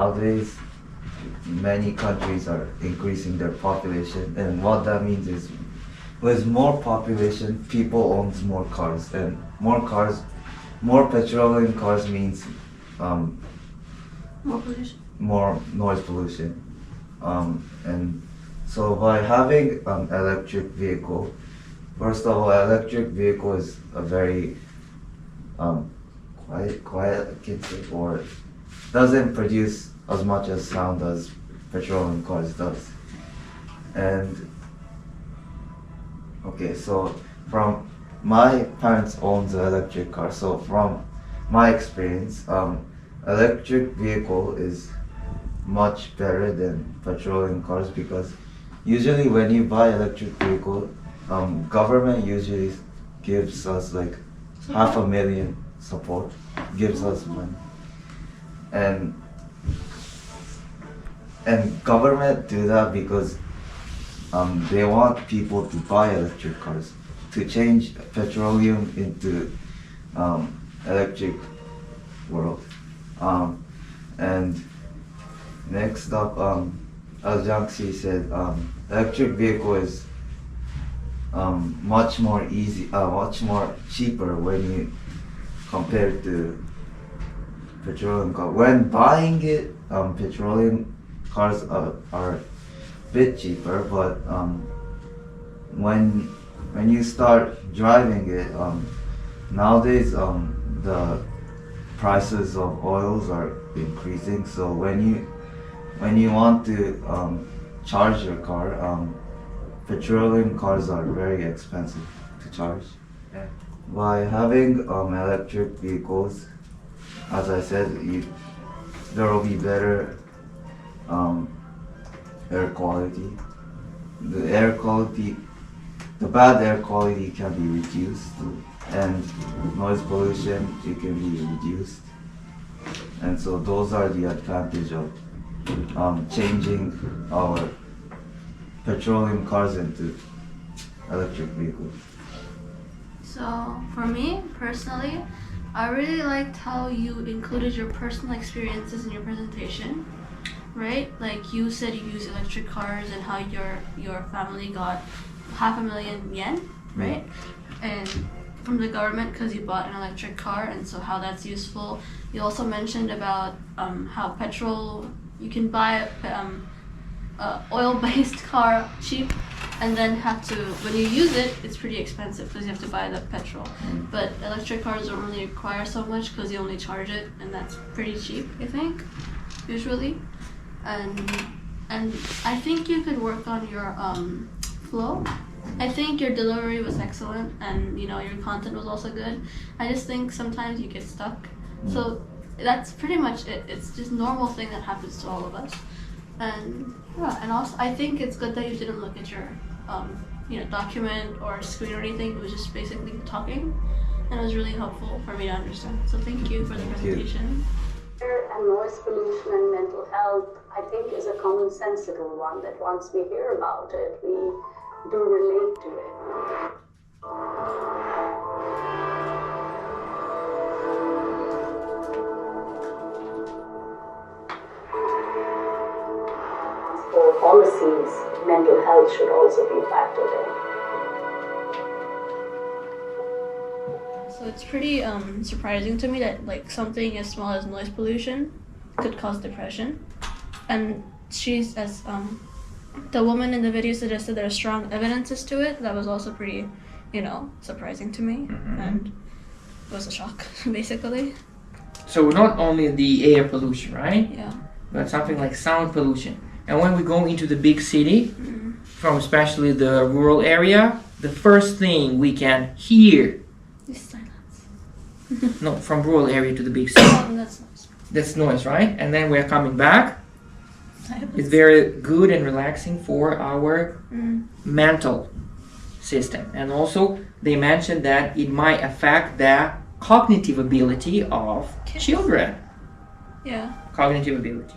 Nowadays, many countries are increasing their population, and what that means is with more population, people owns more cars, and more petroleum cars means More pollution. more noise pollution. And so by having electric vehicle, first of all, electric vehicle is a very quiet, I can say, or doesn't produce as much as sound as petroleum cars does. And okay, so from my parents owns an electric car, so from my experience, electric vehicle is much better than petroleum cars because usually when you buy electric vehicle, government usually gives us like $500,000 support, gives us money, and government do that because they want people to buy electric cars, to change petroleum into electric world. And next up, as Jiangxi said, electric vehicle is much more cheaper when you compare to petroleum car. When buying it, petroleum cars are a bit cheaper, but when you start driving it, nowadays the prices of oils are increasing. So when you want to charge your car, petroleum cars are very expensive to charge. By having electric vehicles, as I said, there will be better air quality. The bad air quality can be reduced, and noise pollution, it can be reduced. And so those are the advantage of changing our petroleum cars into electric vehicles. So for me personally, I really liked how you included your personal experiences in your presentation, right? Like you said you use electric cars and how your family got $500,000 right? And from the government because you bought an electric car, and so how that's useful. You also mentioned about how petrol, you can buy oil-based car cheap, and then when you use it, it's pretty expensive because you have to buy the petrol. But electric cars don't really require so much because you only charge it, and that's pretty cheap, I think, usually. And I think you could work on your flow. I think your delivery was excellent, and your content was also good. I just think sometimes you get stuck. So that's pretty much it. It's just a normal thing that happens to all of us. And also I think it's good that you didn't look at your document or screen or anything. It was just basically talking, and it was really helpful for me to understand. So thank you for the presentation. And noise pollution and mental health, I think, is a commonsensical one that once we hear about it, we do relate to it. For policies, mental health should also be factored in. So it's pretty surprising to me that like something as small as noise pollution could cause depression. And she's, as the woman in the video suggested, there are strong evidences to it. That was also pretty, surprising to me, and it was a shock, basically. So not only the air pollution, right? Yeah. But something like sound pollution. And when we go into the big city, from especially the rural area, the first thing we can hear Is silence. no, from rural area to the big city. Oh, that's nice. That's noise, right? And then we're coming back. Silence. It's very good and relaxing for our mental system. And also, they mentioned that it might affect the cognitive ability of children. Yeah. Cognitive ability.